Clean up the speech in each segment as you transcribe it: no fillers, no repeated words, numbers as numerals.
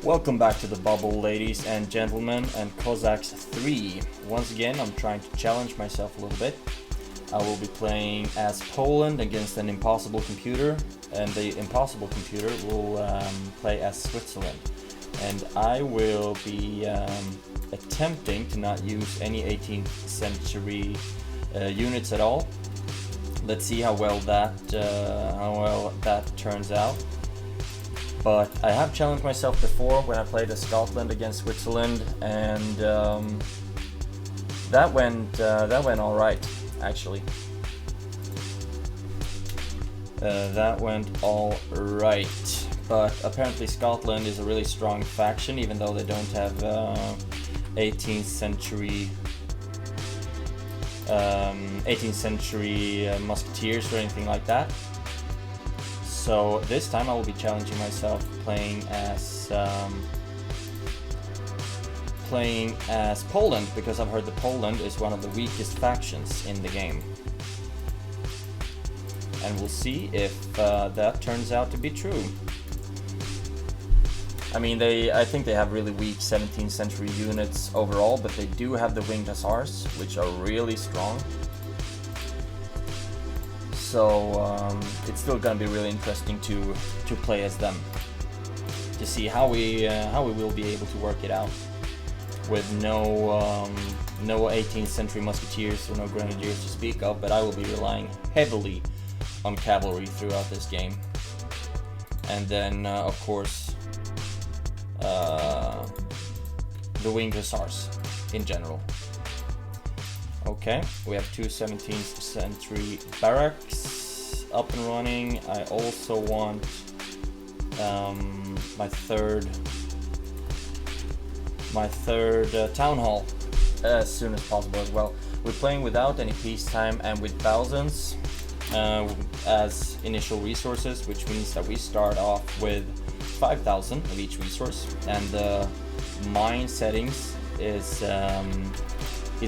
Welcome back to the bubble, ladies and gentlemen, and Cossacks 3. Once again, I'm trying to challenge myself a little bit. I will be playing as Poland against an impossible computer, and the impossible computer will play as Switzerland. And I will be attempting to not use any 18th century units at all. Let's see how well that turns out. But I have challenged myself before when I played as Scotland against Switzerland, and that went all right, actually. That went all right. But apparently Scotland is a really strong faction, even though they don't have 18th century musketeers or anything like that. So this time I will be challenging myself playing as Poland, because I've heard that Poland is one of the weakest factions in the game. And we'll see if that turns out to be true. I mean, I think they have really weak 17th century units overall, but they do have the winged hussars, which are really strong. So it's still gonna be really interesting to play as them, to see how we will be able to work it out with no 18th century musketeers or no grenadiers to speak of. But I will be relying heavily on cavalry throughout this game, and then of course the winged hussars in general. Okay, we have two 17th century barracks up and running. I also want my third town hall as soon as possible as well. We're playing without any peacetime and with thousands as initial resources, which means that we start off with 5,000 of each resource, and the mine settings is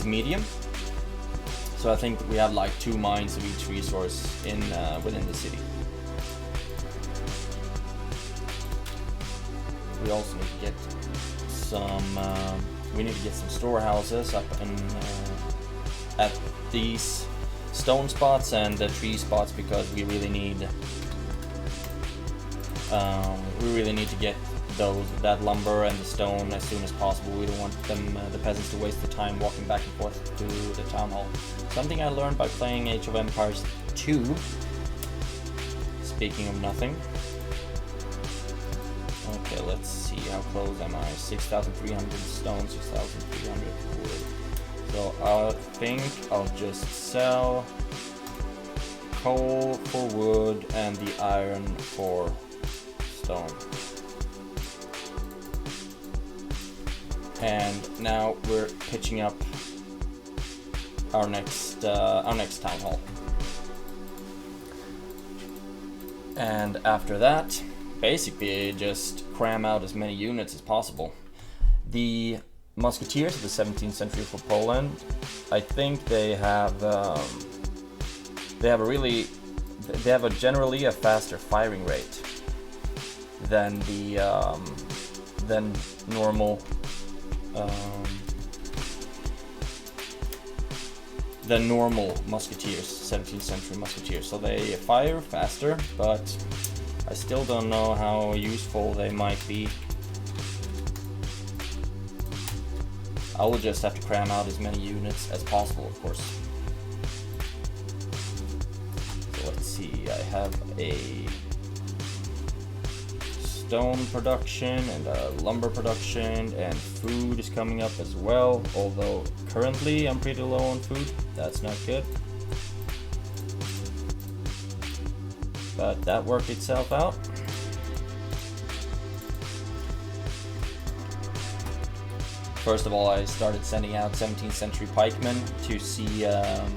medium. So I think we have like 2 mines of each resource in within the city. We also need to get some. We need to get some storehouses up in at these stone spots and the tree spots, because we really need to get that lumber and the stone as soon as possible. We don't want the peasants to waste the time walking back and forth to the town hall. Something I learned by playing Age of Empires 2. Speaking of nothing. Okay, let's see, how close am I? 6,300 stone, 6,300 wood. So I think I'll just sell coal for wood and the iron for stone. And now we're pitching up our next town hall. And after that, basically just cram out as many units as possible. The musketeers of the 17th century for Poland, I think they have generally a faster firing rate than normal musketeers, 17th century musketeers. So they fire faster, but I still don't know how useful they might be. I will just have to cram out as many units as possible, of course. So let's see, I have a stone production and a lumber production, and food is coming up as well, although currently I'm pretty low on food. That's not good, but that worked itself out. First of all, I started sending out 17th century pikemen to see to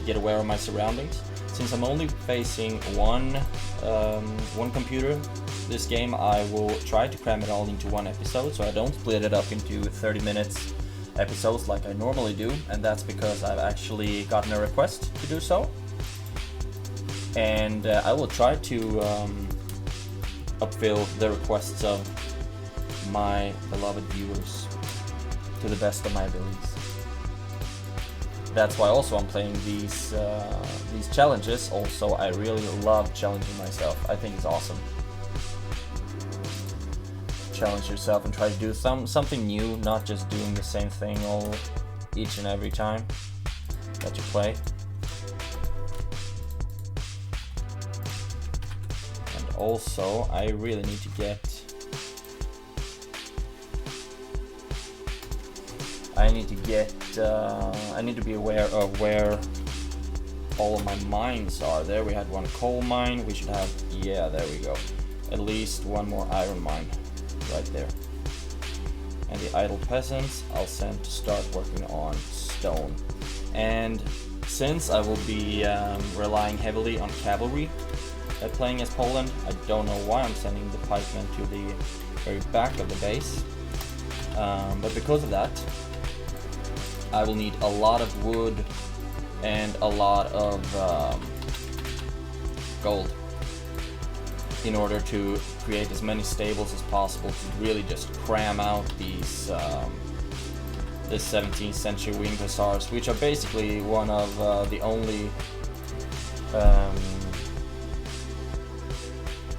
get aware of my surroundings. Since I'm only facing one computer this game, I will try to cram it all into one episode, so I don't split it up into 30 minutes episodes like I normally do, and that's because I've actually gotten a request to do so. And I will try to upfill the requests of my beloved viewers to the best of my abilities. That's why also I'm playing these challenges. Also, I really love challenging myself. I think it's awesome. Challenge yourself and try to do something new, not just doing the same thing each and every time that you play. And also, I really need to get... I need to be aware of where all of my mines are. There we had one coal mine. We should have, yeah, there we go. At least one more iron mine right there. And the idle peasants I'll send to start working on stone. And since I will be relying heavily on cavalry playing as Poland, I don't know why I'm sending the pikemen to the very back of the base. But because of that, I will need a lot of wood and a lot of gold in order to create as many stables as possible to really just cram out these this 17th century winged hussars, which are basically one of the only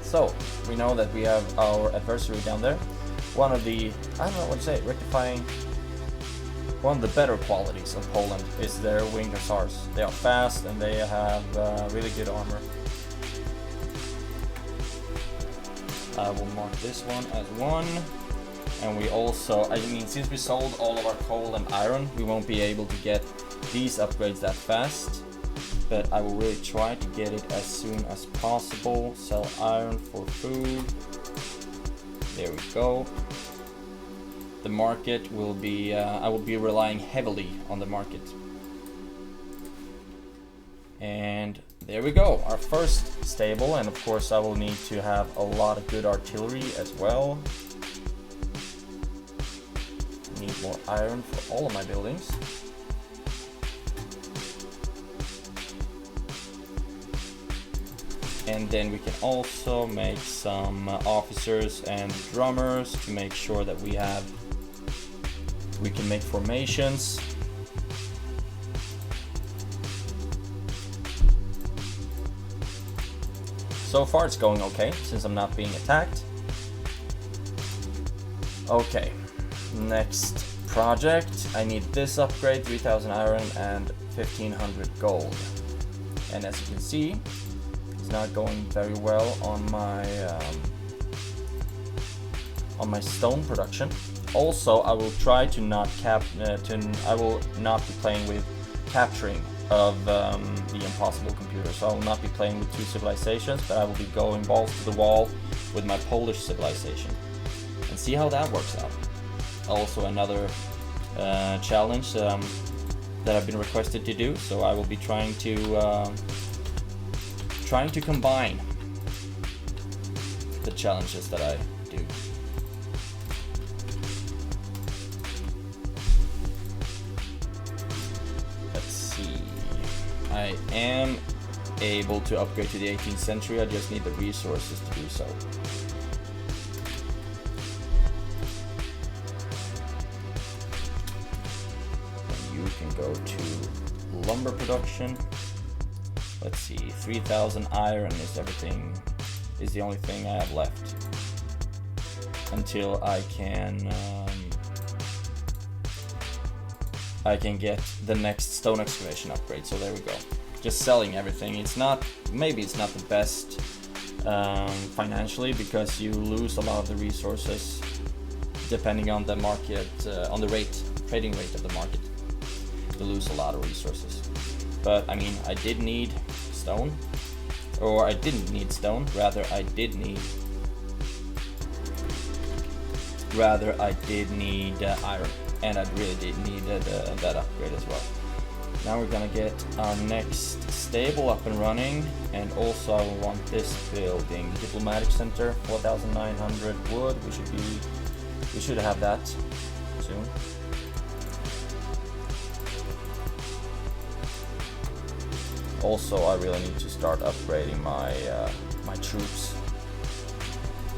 so we know that we have our adversary down there. One of the, I don't know what to say, rectifying. One of the better qualities of Poland is their winged hussars. They are fast and they have really good armor. I will mark this one as 1. And we also, I mean, since we sold all of our coal and iron, we won't be able to get these upgrades that fast. But I will really try to get it as soon as possible. Sell iron for food. There we go. The market will be, I will be relying heavily on the market. And there we go, our first stable, and of course I will need to have a lot of good artillery as well. Need more iron for all of my buildings. And then we can also make some officers and drummers to make sure that we can make formations. So far it's going okay, since I'm not being attacked. Okay, next project. I need this upgrade, 3000 iron and 1500 gold. And as you can see, it's not going very well on my stone production. Also, I will try to not I will not be playing with capturing of the impossible computer. So I will not be playing with 2 civilizations, but I will be going balls to the wall with my Polish civilization and see how that works out. Also another challenge that I've been requested to do. So I will be trying to combine the challenges that I do. I am able to upgrade to the 18th century, I just need the resources to do so. And you can go to lumber production. Let's see, 3000 iron is the only thing I have left. Until I can get the next stone excavation upgrade. So there we go. Just selling everything. Maybe it's not the best financially, because you lose a lot of the resources depending on the market, on the trading rate of the market. You lose a lot of resources. But I mean, I did need stone, or I didn't need stone. Rather, I did need iron. And I really did need that upgrade as well. Now we're gonna get our next stable up and running, and also I will want this building, the diplomatic center, 4,900 wood. We should have that soon. Also, I really need to start upgrading my troops,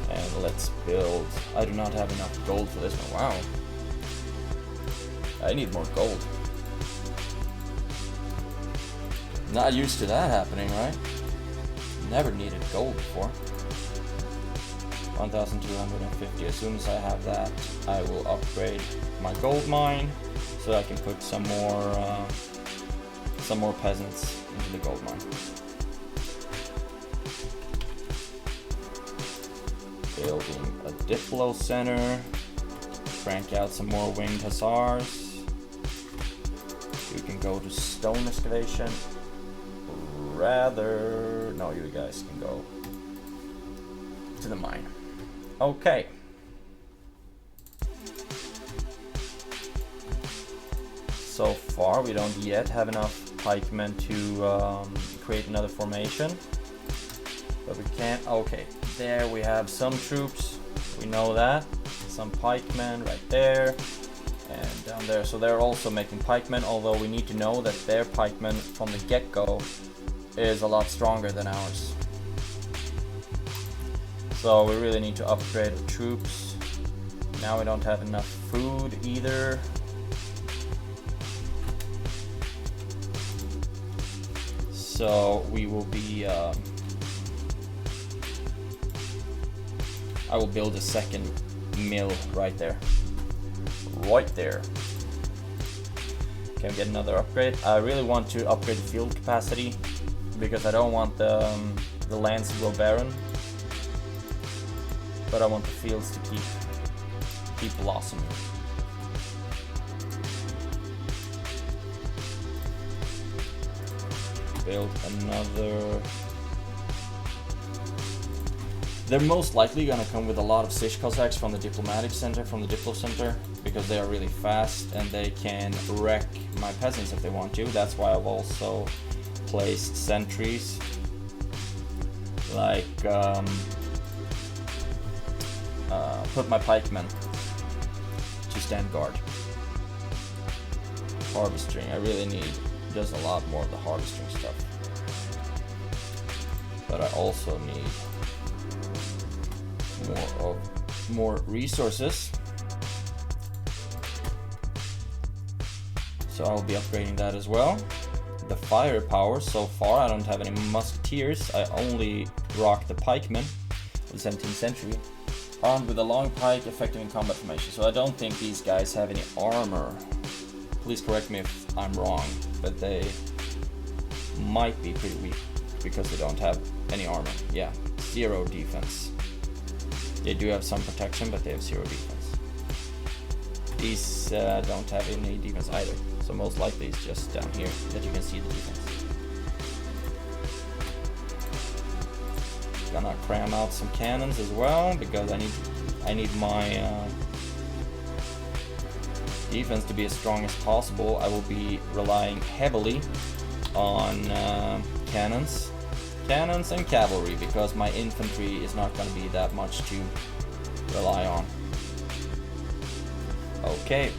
and Let's build. I do not have enough gold for this one. Wow. I need more gold. Not used to that happening, right? Never needed gold before. 1,250. As soon as I have that, I will upgrade my gold mine so I can put some more peasants into the gold mine. Building a Diplo center. Crank out some more winged hussars. You can go to stone excavation. No, you guys can go to the mine. Okay. So far, we don't yet have enough pikemen to create another formation. But we can. Okay, there we have some troops. We know that. Some pikemen right there. And down there. So they're also making pikemen, although we need to know that their pikemen from the get-go is a lot stronger than ours. So we really need to upgrade the troops. Now we don't have enough food either. So we will be I will build a second mill right there. Right there. Can we get another upgrade? I really want to upgrade the field capacity because I don't want the lands to go barren, but I want the fields to keep blossoming. Build another. They're most likely gonna come with a lot of Sich Cossacks from the diplomatic center, from the Diplo center, because they are really fast and they can wreck my peasants if they want to. That's why I've also placed sentries, like put my pikemen to stand guard. Harvesting, I really need just a lot more of the harvesting stuff, but I also need more resources. So I'll be upgrading that as well. The firepower, so far I don't have any musketeers. I only rock the pikemen of the 17th century, armed with a long pike, effective in combat formation. So I don't think these guys have any armor. Please correct me if I'm wrong, but they might be pretty weak because they don't have any armor. Yeah, 0 defense. They do have some protection, but they have 0 defense. These don't have any defense either. So most likely it's just down here that you can see the defense. Gonna cram out some cannons as well because I need my defense to be as strong as possible. I will be relying heavily on cannons and cavalry because my infantry is not going to be that much to rely on. Okay.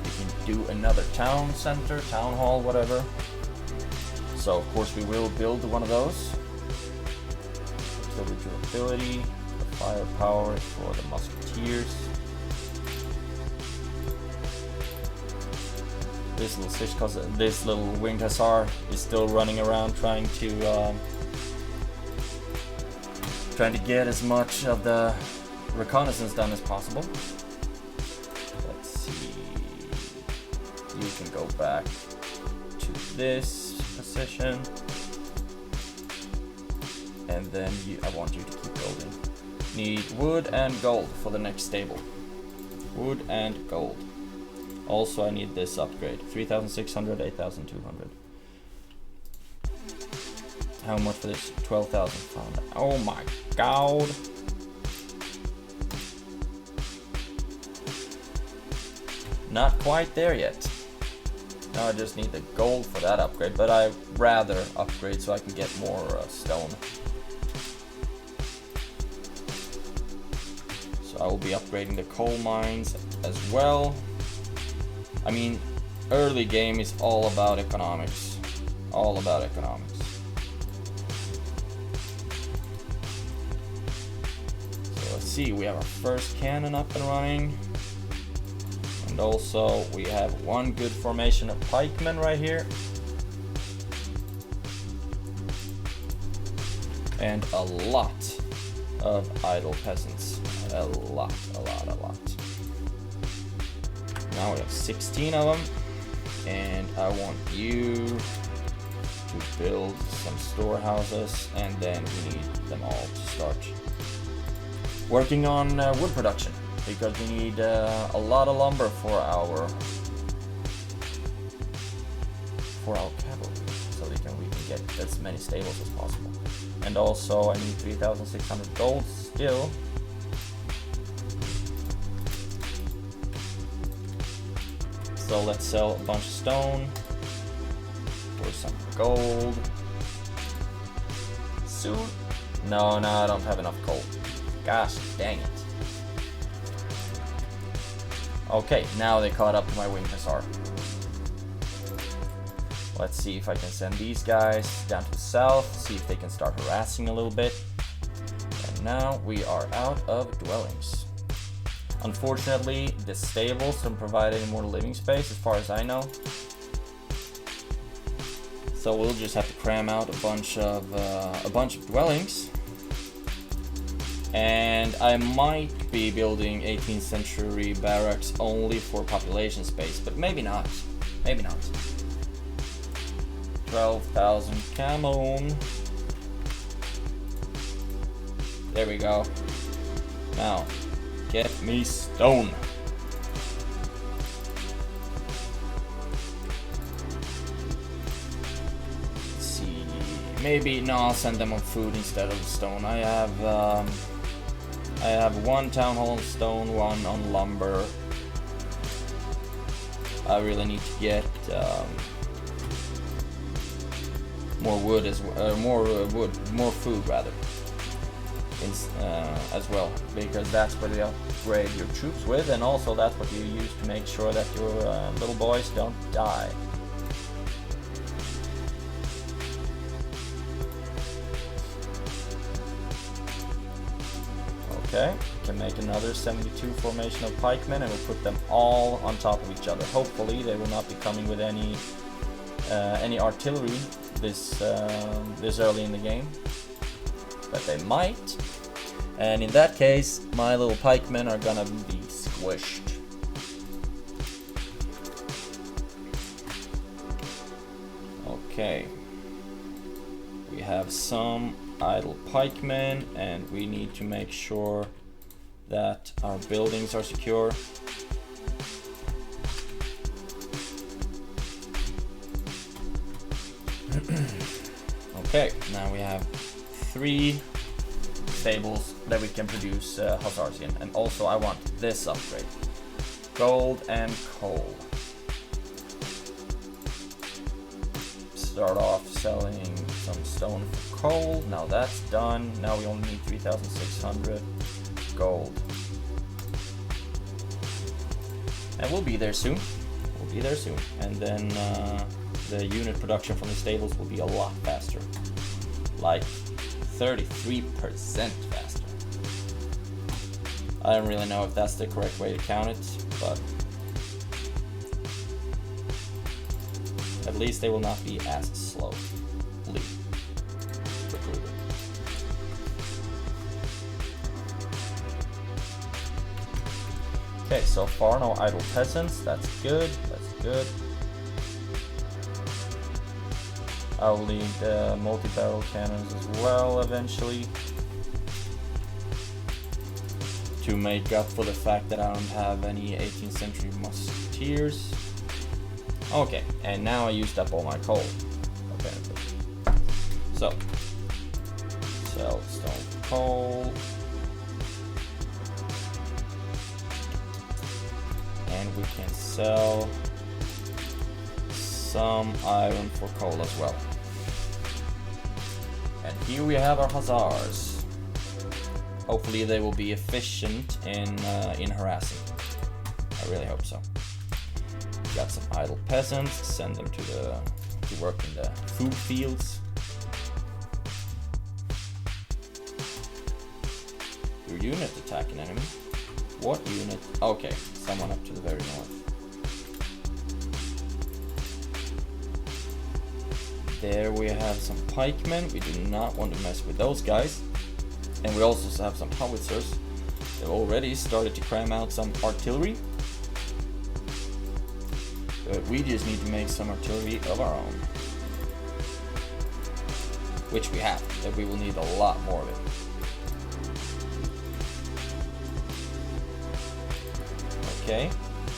We can do another town center, town hall, whatever. So of course we will build one of those. Artillery durability, the firepower for the musketeers. This little winged hussar is still running around trying to get as much of the reconnaissance done as possible. You can go back to this position, and then I want you to keep building. Need wood and gold for the next stable. Wood and gold. Also, I need this upgrade. 3,600, 8,200. How much for this? 12,500. Oh my god. Not quite there yet. Now I just need the gold for that upgrade, but I rather upgrade so I can get more stone. So I will be upgrading the coal mines as well. I mean, early game is all about economics. All about economics. So let's see, we have our first cannon up and running. And also we have one good formation of pikemen right here. And a lot of idle peasants. A lot. Now we have 16 of them. And I want you to build some storehouses, and then we need them all to start working on wood production, because we need a lot of lumber for our cavalry, so we can get as many stables as possible. And also I need 3,600 gold still. So let's sell a bunch of stone for some gold. Soon. No, I don't have enough gold. Gosh, dang it. Okay, now they caught up to my winged hussar. Let's see if I can send these guys down to the south, see if they can start harassing a little bit. And now we are out of dwellings. Unfortunately, the stables don't provide any more living space as far as I know. So we'll just have to cram out a bunch of dwellings. And I might be building 18th century barracks only for population space, but maybe not. Maybe not. 12,000 camon. There we go. Now, get me stone. Let's see. Maybe no, I'll send them on food instead of stone. I have one town hall on stone, one on lumber. I really need to get more wood more food rather, as well, because that's what you upgrade your troops with, and also that's what you use to make sure that your little boys don't die. Okay, we can make another 72 formation of pikemen, and we'll put them all on top of each other. Hopefully they will not be coming with any artillery this early in the game, but they might, and in that case my little pikemen are gonna be squished. Okay, we have some idle pikemen, and we need to make sure that our buildings are secure. Okay, now we have 3 stables that we can produce hussars in, and also I want this upgrade: gold and coal. Start off selling some stone for coal. Now that's done. Now we only need 3,600 gold, and we'll be there soon. And then the unit production from the stables will be a lot faster, like 33% faster. I don't really know if that's the correct way to count it, but at least they will not be as slowly recruited. Okay, so far no idle peasants. That's good. I'll need multi-barrel cannons as well eventually, to make up for the fact that I don't have any 18th century musketeers. Okay, and now I used up all my coal, apparently. So, sell stone coal. And we can sell some iron for coal as well. And here we have our hussars. Hopefully they will be efficient in harassing. I really hope so. Got some idle peasants. Send them to work in the food fields. computer unit attack an enemy. What unit? Okay, someone up to the very north. There we have some pikemen. We do not want to mess with those guys. And we also have some howitzers. They've already started to cram out some artillery. But we just need to make some artillery of our own. Which we have, but we will need a lot more of it. Okay,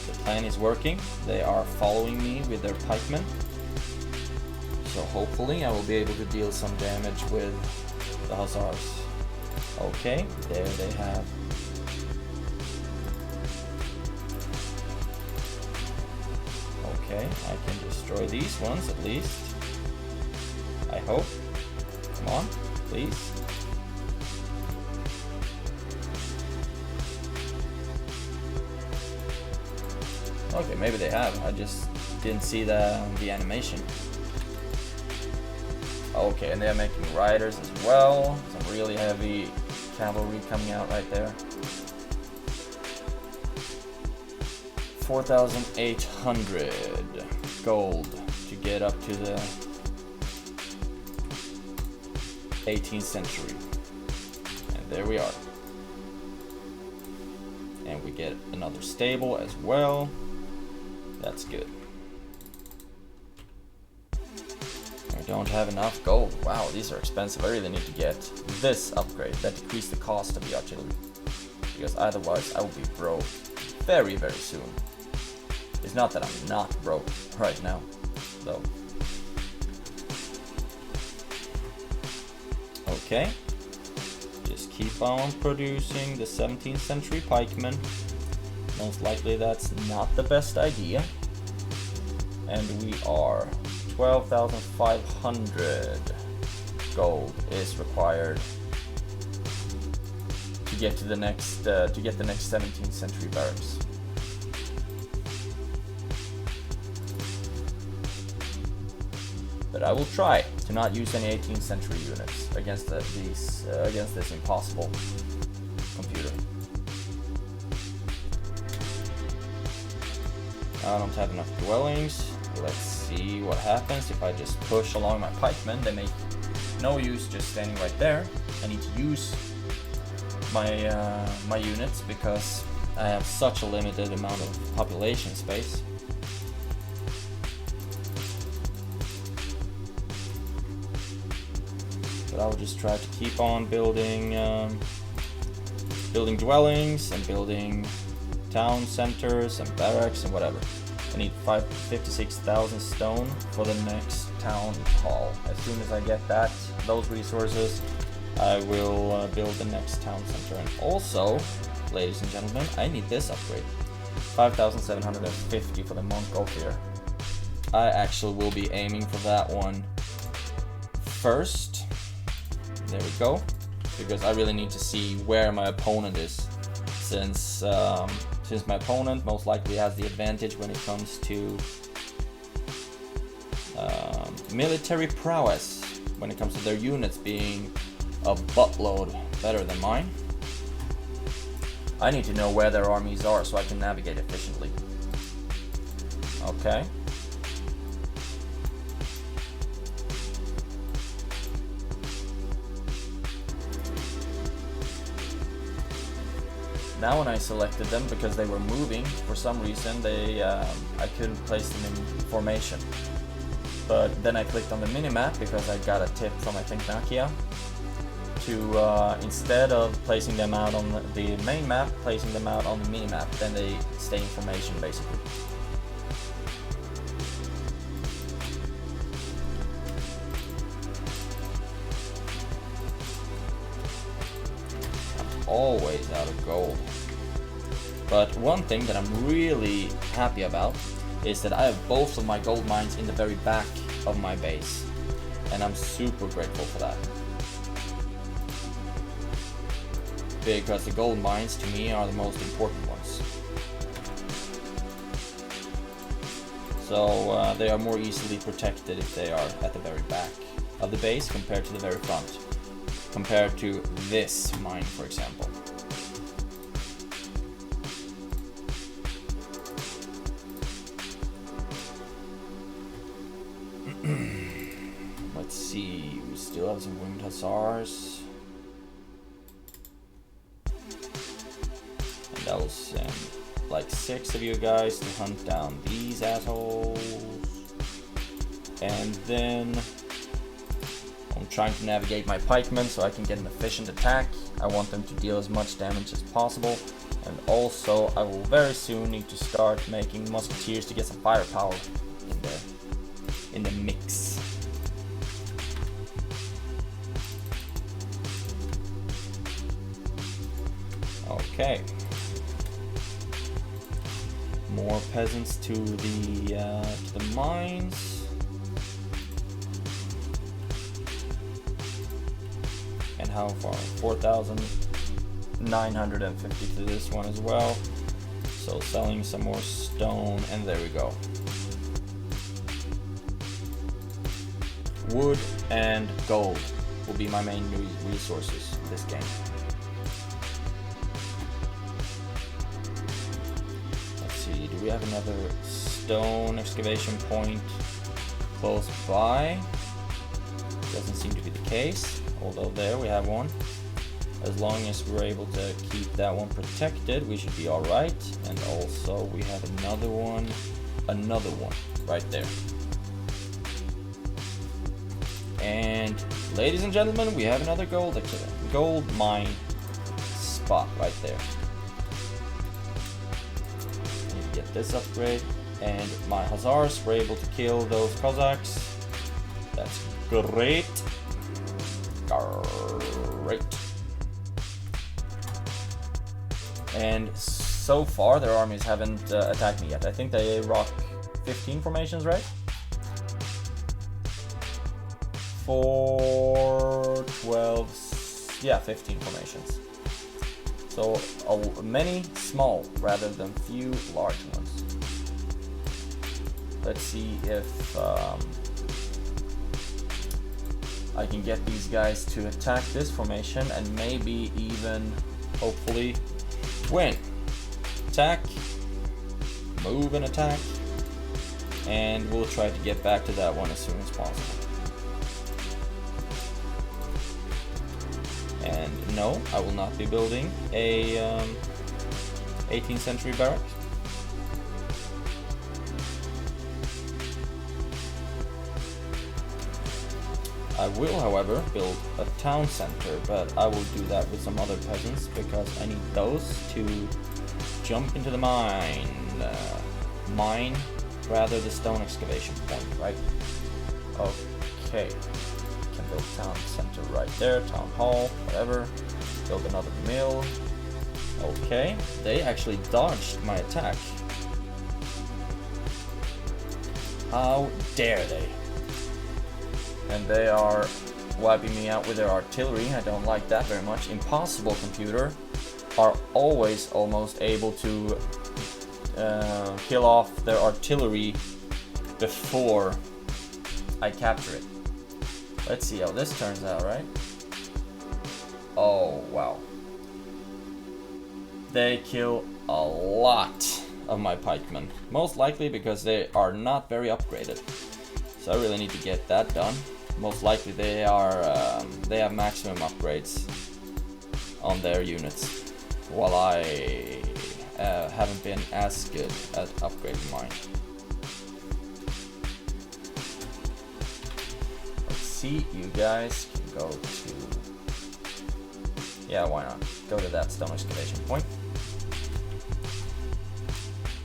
the plan is working. They are following me with their pikemen. So hopefully I will be able to deal some damage with the hussars. Okay, there they have. Okay, I can destroy these ones at least. I hope. Come on, please. Okay, maybe they have. I just didn't see the animation. Okay, and they're making riders as well. Some really heavy cavalry coming out right there. 4,800 gold to get up to the 18th century. And there we are. And we get another stable as well. That's good. I don't have enough gold. Wow, these are expensive. I really need to get this upgrade that decreases the cost of the artillery. Because otherwise I will be broke very, very soon. It's not that I'm not broke right now, though. Okay. Just keep on producing the 17th century pikemen. Most likely that's not the best idea. And we are 12,500 gold is required to get to the next 17th century barracks. But I will try to not use any 18th century units against this impossible computer. I don't have enough dwellings. Let's see what happens if I just push along my pikemen. They make no use just standing right there. I need to use my units because I have such a limited amount of population space. But I will just try to keep on building dwellings and building town centers and barracks and whatever. I need 56,000 stone for the next town hall. As soon as I get those resources, I will build the next town center. And also, ladies and gentlemen, I need this upgrade. 5,750 for the monk here. I actually will be aiming for that one first. There we go. Because I really need to see where my opponent is. Since my opponent most likely has the advantage when it comes to military prowess, when it comes to their units being a buttload better than mine. I need to know where their armies are so I can navigate efficiently. Okay. Now when I selected them, because they were moving, for some reason I couldn't place them in formation. But then I clicked on the minimap because I got a tip from, I think, Nakia, to instead of placing them out on the main map, placing them out on the minimap, then they stay in formation basically. Always out of gold. But one thing that I'm really happy about is that I have both of my gold mines in the very back of my base, and I'm super grateful for that, because the gold mines to me are the most important ones. So they are more easily protected if they are at the very back of the base compared to the very front, compared to this mine, for example. Let's see, we still have some winged hussars. And I will send like 6 of you guys to hunt down these assholes. And then I'm trying to navigate my pikemen so I can get an efficient attack. I want them to deal as much damage as possible. And also I will very soon need to start making musketeers to get some firepower in the mix. Okay. More peasants to the mines. And how far? 4,950 to this one as well. So selling some more stone, and there we go. Wood and gold will be my main resources in this game. Let's see, do we have another stone excavation point close by? Doesn't seem to be the case, although there we have one. As long as we're able to keep that one protected, we should be alright. And also we have another one right there. And ladies and gentlemen, we have another gold mine spot right there. Need to get this upgrade, and my hussars were able to kill those Cossacks. That's great. Great. And so far their armies haven't attacked me yet. I think they rock 15 formations, right? 4, 12, yeah, 15 formations. So many small rather than few large ones. Let's see if I can get these guys to attack this formation and maybe even, hopefully, win. Attack, move and attack, and we'll try to get back to that one as soon as possible. And no, I will not be building a 18th century barrack. I will, however, build a town center, but I will do that with some other peasants because I need those to jump into the mine. Rather the stone excavation point, right? Okay. Can build town center right there, town hall, whatever. Build another mill. Okay, they actually dodged my attack. How dare they? And they are wiping me out with their artillery. I don't like that very much. Impossible computer are always almost able to kill off their artillery before I capture it. Let's see how this turns out, right? Oh, wow. They kill a lot of my pikemen. Most likely because they are not very upgraded. So I really need to get that done. Most likely they have maximum upgrades on their units, while I haven't been as good at upgrading mine. Let's see, you guys can go to, yeah, why not? Go to that stone excavation point.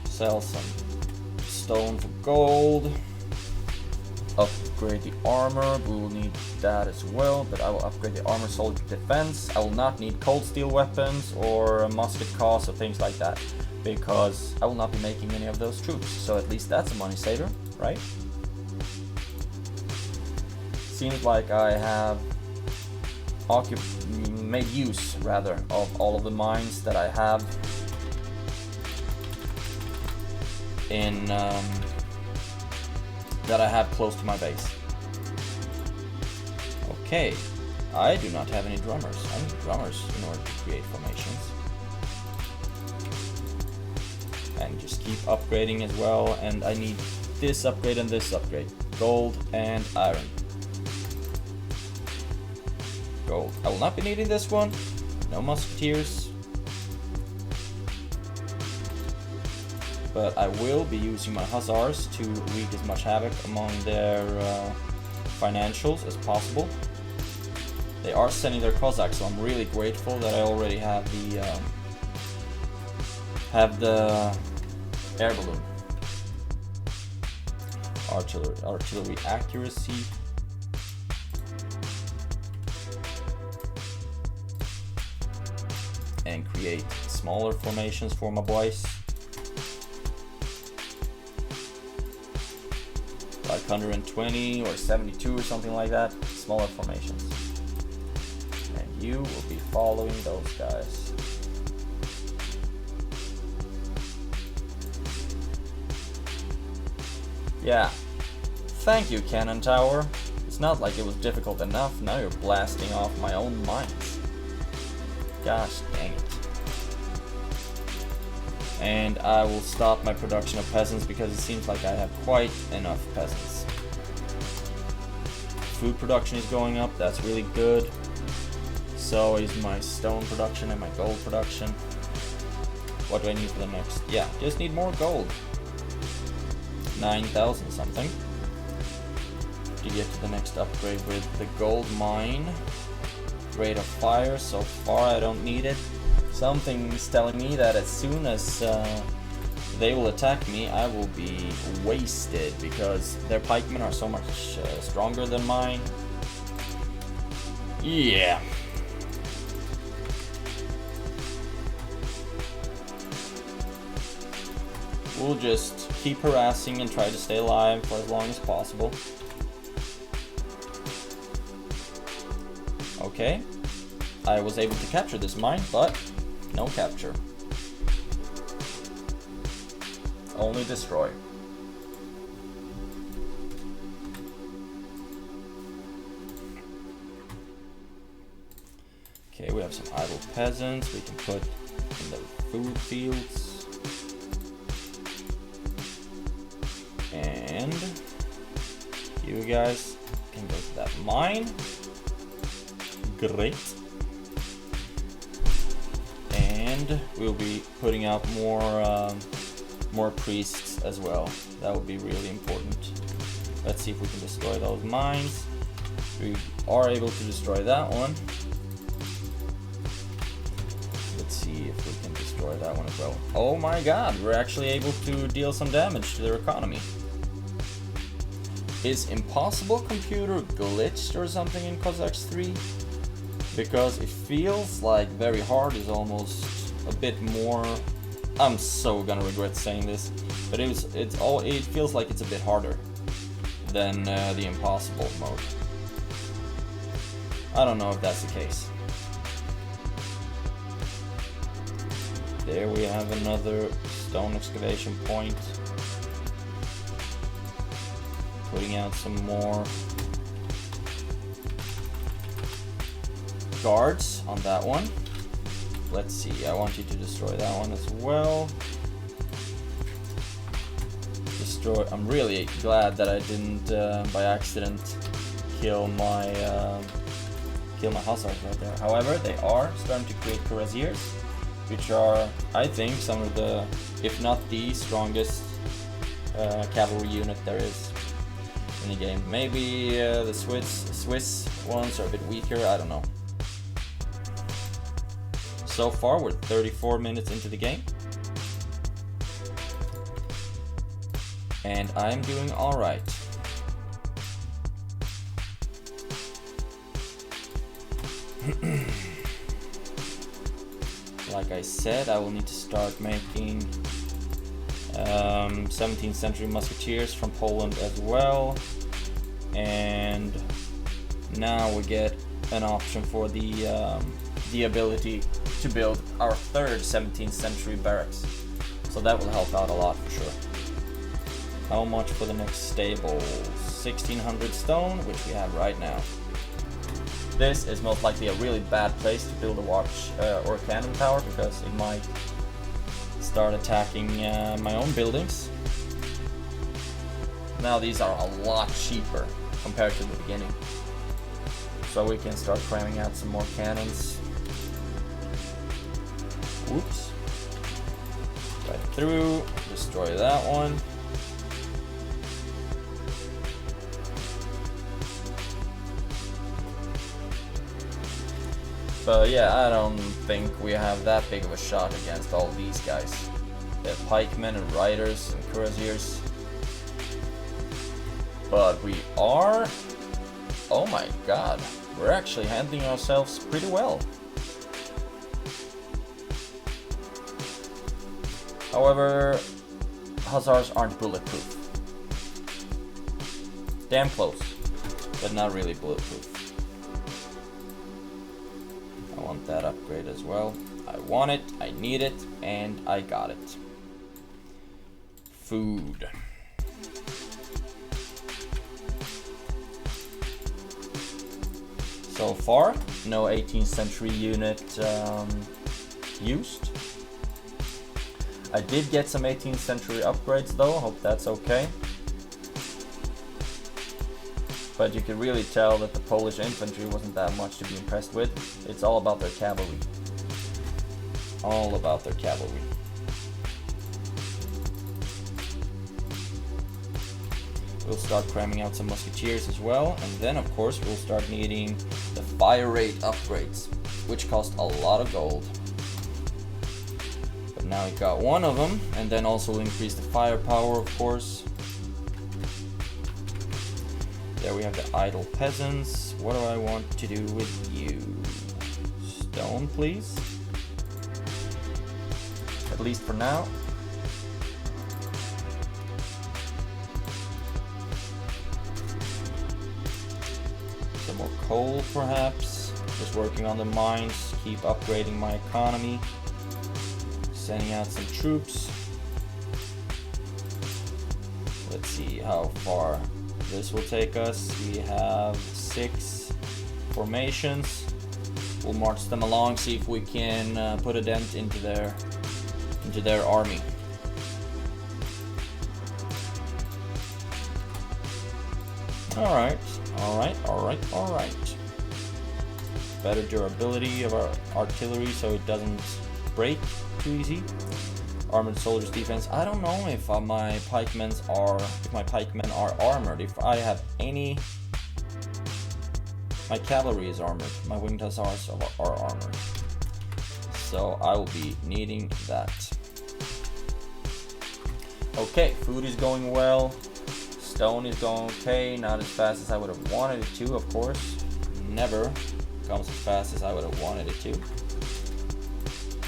Sell some stone for gold. Upgrade the armor, we will need that as well, but I will upgrade the armor soldier defense. I will not need cold steel weapons or musket costs or things like that, because I will not be making any of those troops, so at least that's a money saver, right? Seems like I have made use, rather, of all of the mines that I have in that I have close to my base. Okay, I do not have any drummers. I need drummers in order to create formations. And just keep upgrading as well, and I need this upgrade and this upgrade. gold and iron. Gold. I will not be needing this one. No musketeers. But I will be using my hussars to wreak as much havoc among their financials as possible. They are sending their Cossacks, so I'm really grateful that I already have the air balloon. Artillery accuracy. And create smaller formations for my boys. Like 120 or 72 or something like that. Smaller formations. And you will be following those guys. Yeah. Thank you, cannon tower. It's not like it was difficult enough. Now you're blasting off my own mines. Gosh dang it. And I will stop my production of peasants because it seems like I have quite enough peasants. Food production is going up, that's really good. So is my stone production and my gold production. What do I need for the next? Yeah, just need more gold. 9,000 something. To get to the next upgrade with the gold mine. Rate of fire, so far I don't need it. Something's telling me that as soon as they will attack me, I will be wasted because their pikemen are so much stronger than mine. Yeah. We'll just keep harassing and try to stay alive for as long as possible. Okay. I was able to capture this mine, but no capture. Only destroy. Okay, we have some idle peasants we can put in the food fields. And you guys can go to that mine. Great. And we'll be putting out more priests as well. That would be really important. Let's see if we can destroy those mines. We are able to destroy that one. Let's see if we can destroy that one as well. Oh my god, we're actually able to deal some damage to their economy. Is impossible computer glitched or something in Cossacks 3? Because it feels like very hard is almost a bit more. I'm so gonna regret saying this, but it feels like it's a bit harder than the impossible mode. I don't know if that's the case. There we have another stone excavation point. Putting out some more guards on that one. Let's see, I want you to destroy that one as well. Destroy. I'm really glad that I didn't by accident kill my hussars right there. However, they are starting to create cuirassiers, which are, I think, some of the, if not the strongest cavalry unit there is in the game. Maybe the Swiss ones are a bit weaker, I don't know. So far, we're 34 minutes into the game. And I'm doing alright. Like I said, I will need to start making 17th century musketeers from Poland as well. And now we get an option for the ability to build our third 17th century barracks. So that will help out a lot for sure. How much for the next stable? 1600 stone, which we have right now. This is most likely a really bad place to build a watch or a cannon tower because it might start attacking my own buildings. Now these are a lot cheaper compared to the beginning. So we can start cramming out some more cannons. Whoops. Right through, destroy that one. But yeah, I don't think we have that big of a shot against all these guys. They have pikemen and riders and cuirassiers. But we are... oh my god, we're actually handling ourselves pretty well. However, hussars aren't bulletproof. Damn close, but not really bulletproof. I want that upgrade as well. I want it, I need it, and I got it. Food. So far, no 18th century unit used. I did get some 18th century upgrades though, hope that's okay. But you could really tell that the Polish infantry wasn't that much to be impressed with. It's all about their cavalry. All about their cavalry. We'll start cramming out some musketeers as well, and then of course we'll start needing the fire rate upgrades, which cost a lot of gold. But now we got one of them, and then also increase the firepower, of course. There we have the idle peasants. What do I want to do with you? Stone, please. At least for now. Some more coal, perhaps. Just working on the mines, keep upgrading my economy. Sending out some troops. Let's see how far this will take us. We have 6 formations. We'll march them along, see if we can put a dent into their army. Alright. Better durability of our artillery so it doesn't break too easy. Armored soldiers defense. I don't know if my pikemen are armored. If I have any, my cavalry is armored. My winged hussars are armored. So I will be needing that. Okay, food is going well. Stone is going okay. Not as fast as I would have wanted it to, of course. Never comes as fast as I would have wanted it to.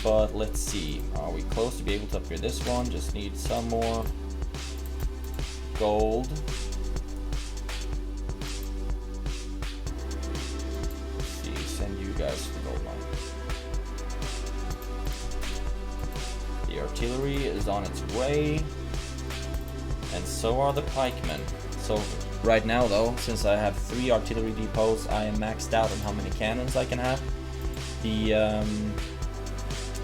But let's see, are we close to be able to upgrade this one? Just need some more gold. Let's see, send you guys to the gold mine. The artillery is on its way, and so are the pikemen. So right now though, since I have 3 artillery depots, I am maxed out on how many cannons I can have.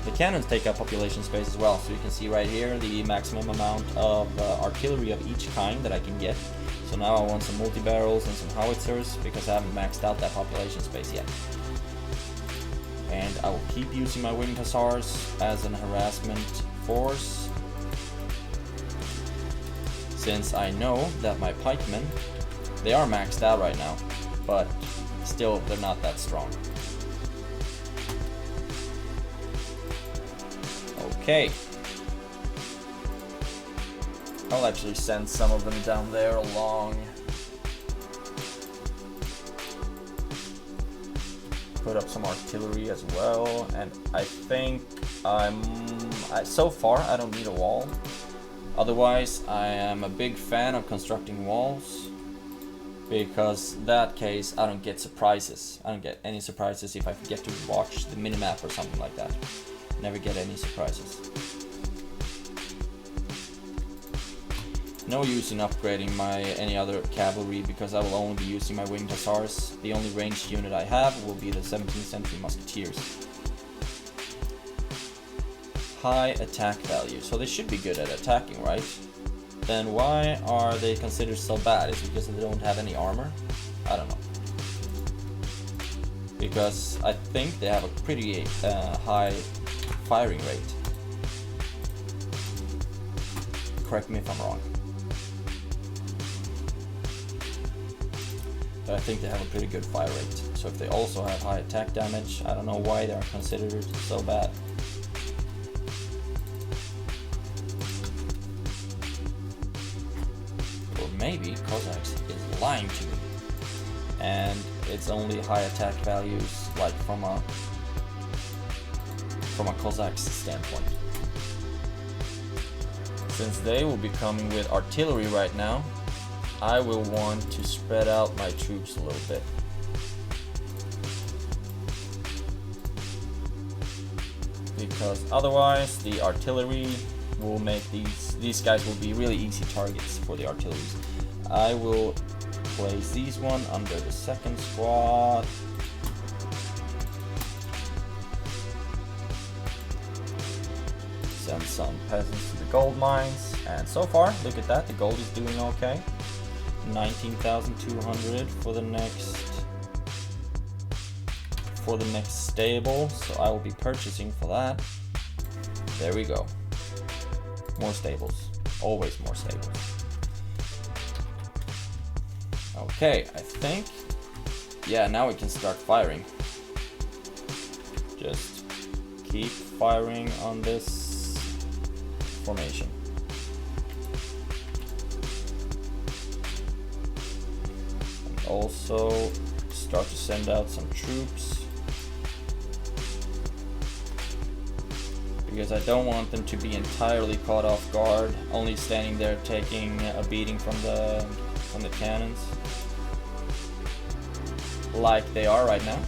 The cannons take up population space as well, so you can see right here the maximum amount of artillery of each kind that I can get. So now I want some multi-barrels and some howitzers because I haven't maxed out that population space yet. And I will keep using my winged hussars as an harassment force, since I know that my pikemen, they are maxed out right now, but still they're not that strong. Okay. I'll actually send some of them down there along. Put up some artillery as well, and I think so far I don't need a wall. Otherwise, I am a big fan of constructing walls, because in that case I don't get surprises. I don't get any surprises if I forget to watch the minimap or something like that. Never get any surprises. No use in upgrading any other cavalry because I will only be using my winged hussars. The only ranged unit I have will be the 17th century musketeers. High attack value, so they should be good at attacking, right? then why are they considered so bad? Is it because they don't have any armor? I don't know. Because I think they have a pretty high firing rate. Correct me if I'm wrong. But I think they have a pretty good fire rate. So if they also have high attack damage, I don't know why they are considered so bad. Or maybe Cossacks is lying to me. And it's only high attack values, like from a Cossacks standpoint. Since they will be coming with artillery right now, I will want to spread out my troops a little bit. Because otherwise the artillery will make these guys will be really easy targets for the artillery. I will place these one under the second squad. Send some peasants to the gold mines, and so far, look at that, the gold is doing okay. 19,200 for the next stable, so I will be purchasing for that. There we go. More stables, always more stables. Okay, I think, yeah, now we can start firing. Just keep firing on this formation. And also start to send out some troops. Because I don't want them to be entirely caught off guard, only standing there taking a beating from the cannons. Like they are right now.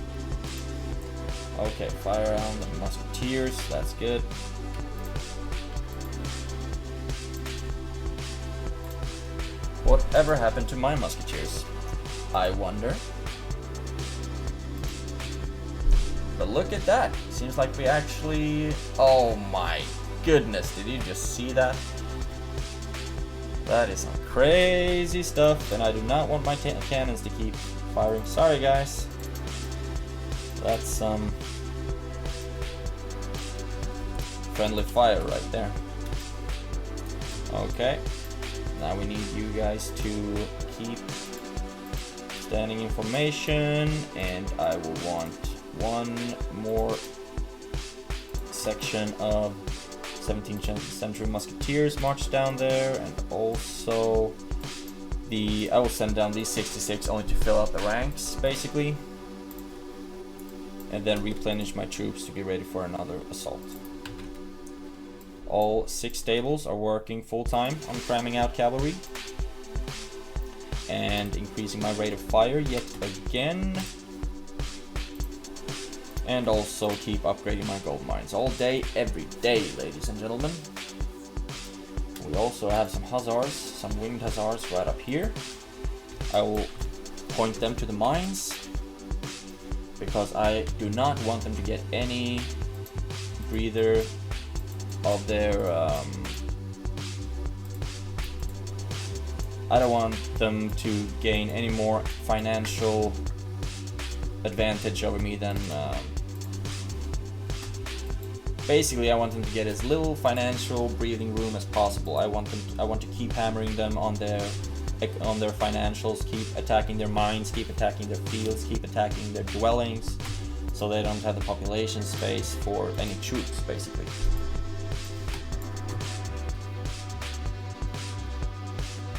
Okay, fire on the musketeers, that's good. Whatever happened to my musketeers? I wonder. But look at that, seems like we actually... Oh my goodness, did you just see that? That is some crazy stuff, and I do not want my cannons to keep firing. Sorry guys. That's some friendly fire right there. Okay. Now we need you guys to keep standing in formation, and I will want one more section of 17th century musketeers march down there, and also I will send down these 66 only to fill out the ranks basically, and then replenish my troops to be ready for another assault. All 6 stables are working full time on cramming out cavalry and increasing my rate of fire yet again, and also keep upgrading my gold mines all day, every day, ladies and gentlemen. We also have some hussars, some winged hussars right up here. I will point them to the mines because I do not want them to get any breather of their I don't want them to gain any more financial advantage over me than basically I want them to get as little financial breathing room as possible. I want to keep hammering them on their financials, keep attacking their mines, keep attacking their fields, keep attacking their dwellings, so they don't have the population space for any troops basically.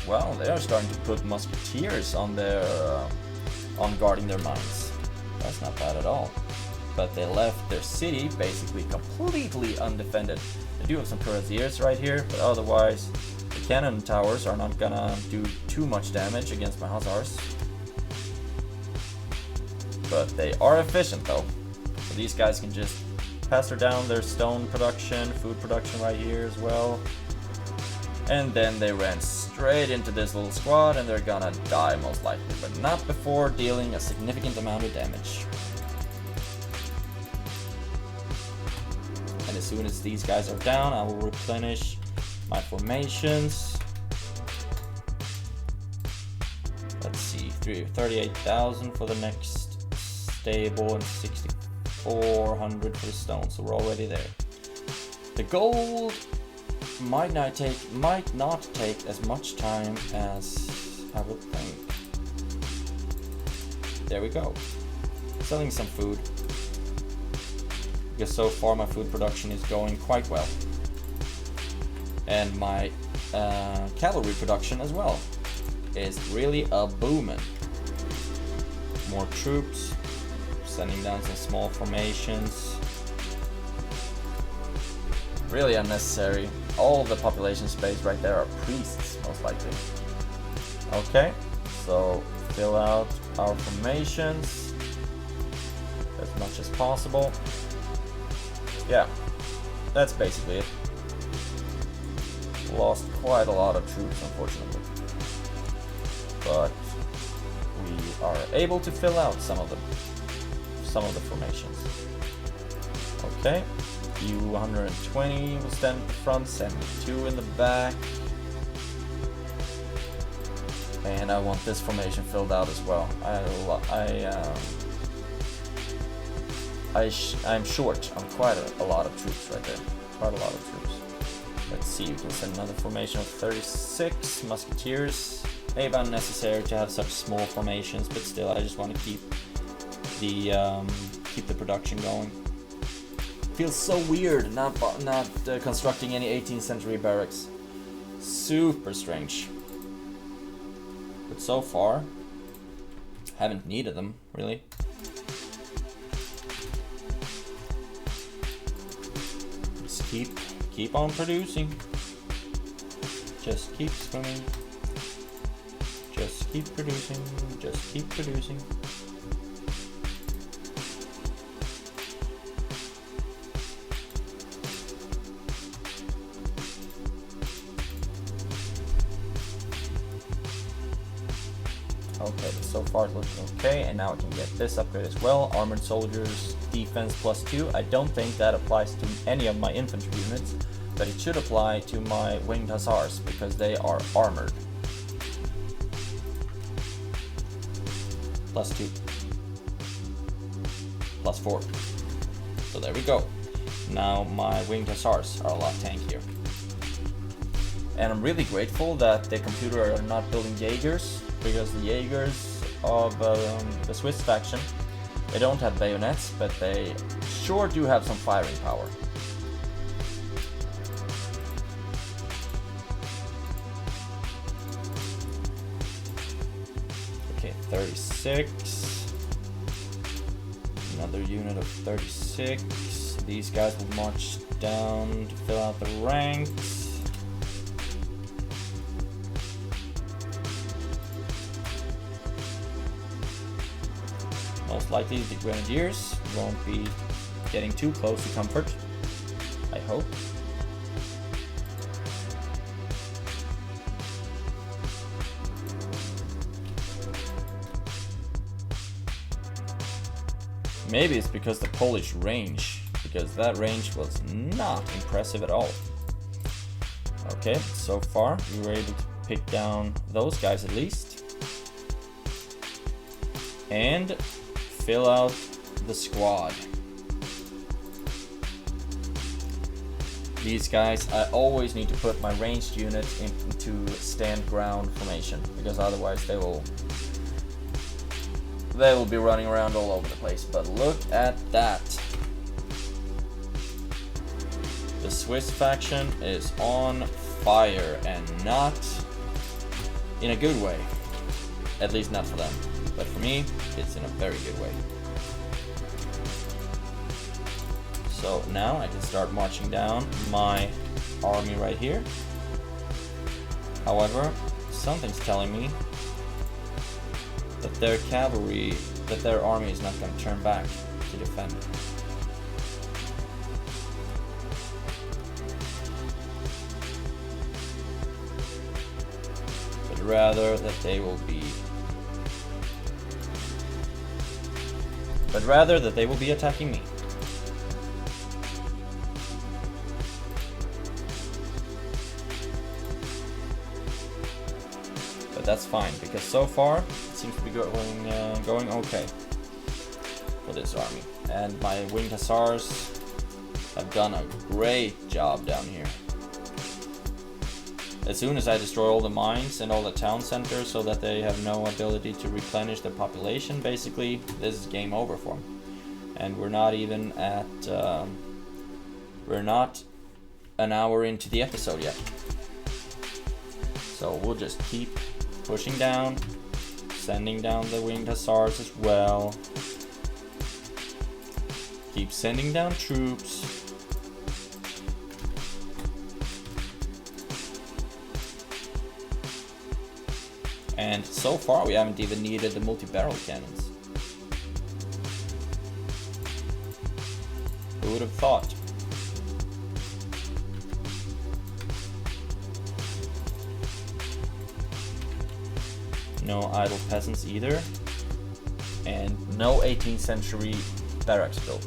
Well, they are starting to put musketeers on guarding their mines. That's not bad at all. But they left their city basically completely undefended. They do have some cuirassiers right here, but otherwise the cannon towers are not gonna do too much damage against my hussars. But they are efficient though. So these guys can just passer down their stone production, food production right here as well. And then they ran straight into this little squad and they're gonna die most likely, but not before dealing a significant amount of damage. And as soon as these guys are down, I will replenish my formations. 38,000 for the next stable and 6,400 for the stone, so we're already there. The gold might not take as much time as I would think. There we go. Selling some food. Because so far my food production is going quite well. And my cavalry production as well is really a booming. More troops, sending down some small formations. Really unnecessary. All the population space right there are priests, most likely. Okay, so fill out our formations as much as possible. Yeah, that's basically it. Lost quite a lot of troops, unfortunately. But we are able to fill out some of the formations. Okay, U120 will stand at the front, 72 in the back. And I want this formation filled out as well. I'm short on quite a lot of troops right there. Quite a lot of troops. Let's see, we can send another formation of 36 musketeers. Maybe unnecessary to have such small formations, but still, I just want to keep the production going. Feels so weird not constructing any 18th century barracks. Super strange. But so far, haven't needed them really. Just keep on producing. Just keep swimming. Just keep producing. Just keep producing. Okay, so far it's looking okay, and now I can get this upgrade as well. Armored soldiers, defense +2. I don't think that applies to any of my infantry units, but it should apply to my winged hussars because they are armored. +2. +4. So there we go. Now my winged hussars are a lot tankier. And I'm really grateful that the computer are not building Jaegers, because the Jaegers of the Swiss faction, they don't have bayonets, but they sure do have some firing power. Okay, 36. Another unit of 36. These guys will march down to fill out the ranks. Most likely the grenadiers won't be getting too close to comfort, I hope. Maybe it's because the Polish range, because that range was not impressive at all. Okay, so far we were able to pick down those guys at least. And fill out the squad. These guys, I always need to put my ranged units into stand ground formation, because otherwise they will be running around all over the place. But look at that. The Swiss faction is on fire, and not in a good way. At least not for them. But for me, it's in a very good way. So now I can start marching down my army right here. However, something's telling me that their cavalry, that their army is not going to turn back to defend. But rather that they will be attacking me. but that's fine, because so far it seems to be going okay for this army. And my winged hussars have done a great job down here. As soon as I destroy all the mines and all the town centers so that they have no ability to replenish their population, basically this is game over for them. And we're not even at we're not an hour into the episode yet, so we'll just keep pushing down, sending down the winged hussars as well, keep sending down troops. And so far we haven't even needed the multi-barrel cannons. Who would have thought? No idle peasants either. And no 18th century barracks built.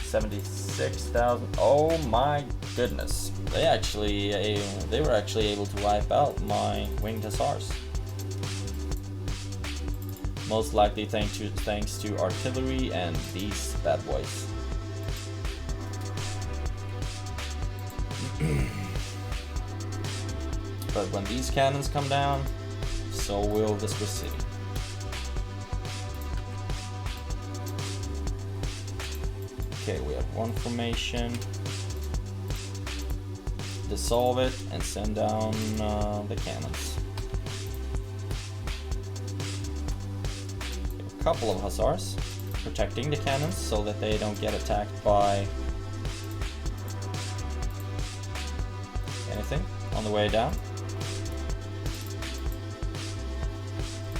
76,000. Oh my goodness. They were actually able to wipe out my winged hussars. Most likely thanks to artillery and these bad boys. But when these cannons come down, so will the Swiss city. Okay, we have one formation. Dissolve it and send down the cannons. A couple of hussars protecting the cannons so that they don't get attacked by anything on the way down.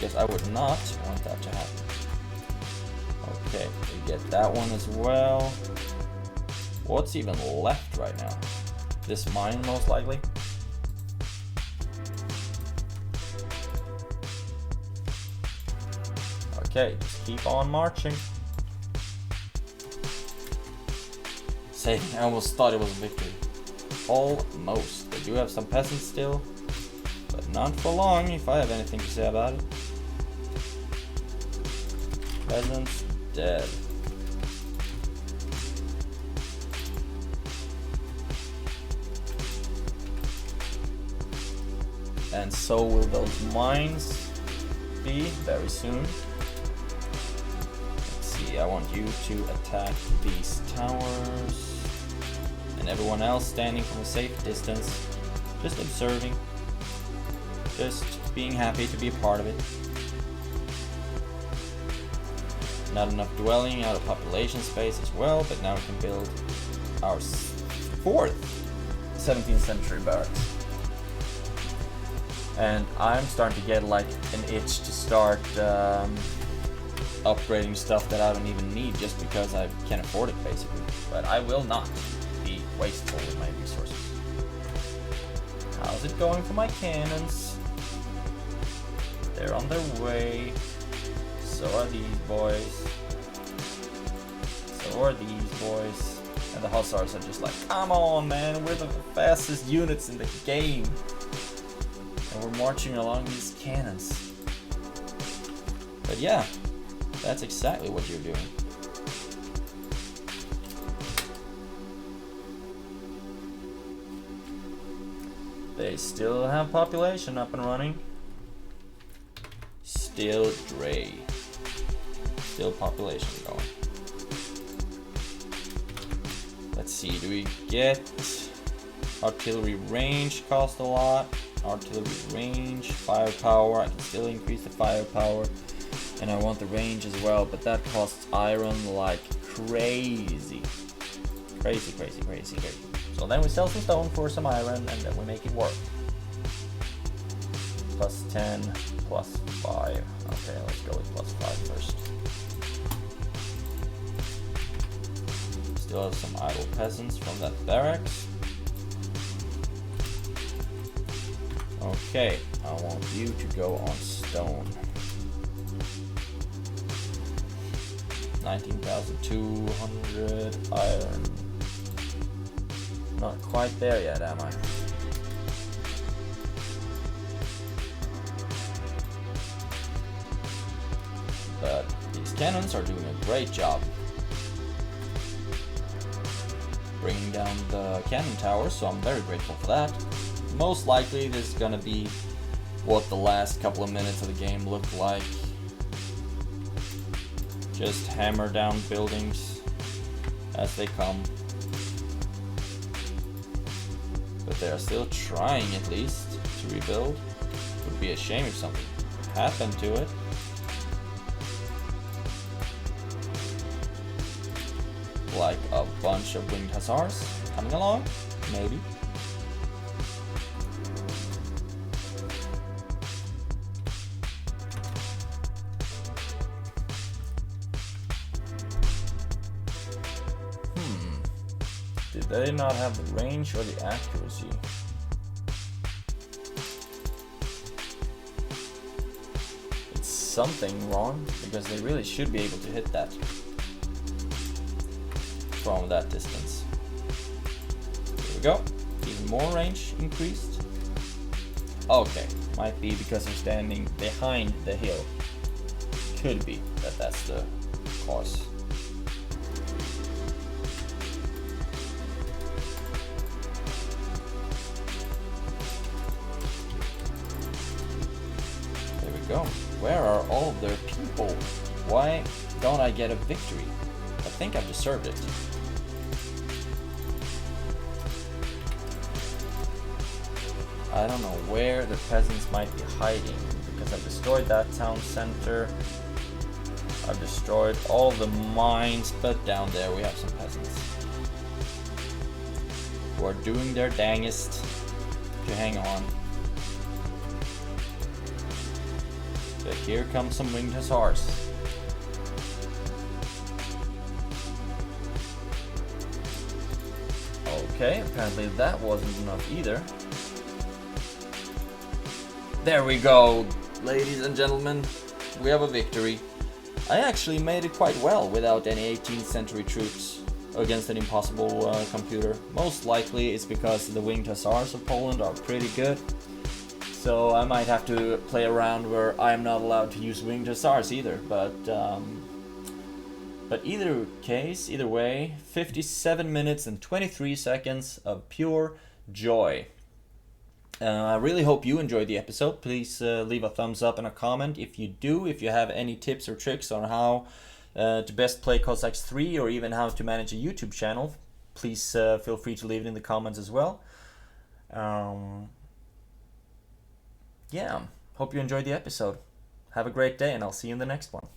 Guess I would not want that to happen. Okay, we get that one as well. What's even left right now? This mine, most likely. Okay, just keep on marching. Say, I almost thought it was a victory. Almost. They do have some peasants still, but not for long if I have anything to say about it. Peasants dead. And so will those mines be very soon. Let's see, I want you to attack these towers. And everyone else standing from a safe distance, just observing, just being happy to be a part of it. Not enough dwelling out of population space as well, but now we can build our fourth 17th century barracks. And I'm starting to get like an itch to start upgrading stuff that I don't even need just because I can't afford it, basically. But I will not be wasteful with my resources. How's it going for my cannons? They're on their way. So are these boys. So are these boys. And the hussars are just like, come on, man, we're the fastest units in the game. And we're marching along these cannons. But yeah, that's exactly what you're doing. They still have population up and running. Still Dre. Still population going. Let's see, do we get artillery range? Cost a lot. Artillery range, firepower, I can still increase the firepower, and I want the range as well, but that costs iron like crazy. Crazy. So then we sell some stone for some iron, and then we make it work. Plus 10, plus 5. Okay, let's go with plus 5 first. Still have some idle peasants from that barracks. Okay, I want you to go on stone. 19,200 iron. Not quite there yet, am I? cannons are doing a great job bringing down the cannon towers, so I'm very grateful for that. Most likely this is gonna be what the last couple of minutes of the game looked like. Just hammer down buildings as they come. But they are still trying at least to rebuild. Would be a shame if something happened to it. Like a bunch of winged hussars coming along, maybe. Did they not have the range or the accuracy? It's something wrong, because they really should be able to hit that from that distance. Here we go. Even more range increased. Okay, might be because they're standing behind the hill. Could be that that's the cause. There we go. Where are all of their people? Why don't I get a victory? I think I've deserved it. I don't know where the peasants might be hiding, because I've destroyed that town center. I've destroyed all the mines, but down there we have some peasants who are doing their dangest to hang on. But here come some winged hussars. Okay, apparently that wasn't enough either. There we go, ladies and gentlemen, we have a victory. I actually made it quite well without any 18th century troops against an impossible computer. Most likely it's because the winged hussars of Poland are pretty good. So I might have to play around where I am not allowed to use winged hussars either. But either case, either way, 57 minutes and 23 seconds of pure joy. I really hope you enjoyed the episode. Please leave a thumbs up and a comment if you do. If you have any tips or tricks on how to best play Cossacks 3 or even how to manage a YouTube channel, please feel free to leave it in the comments as well. Yeah, hope you enjoyed the episode. Have a great day and I'll see you in the next one.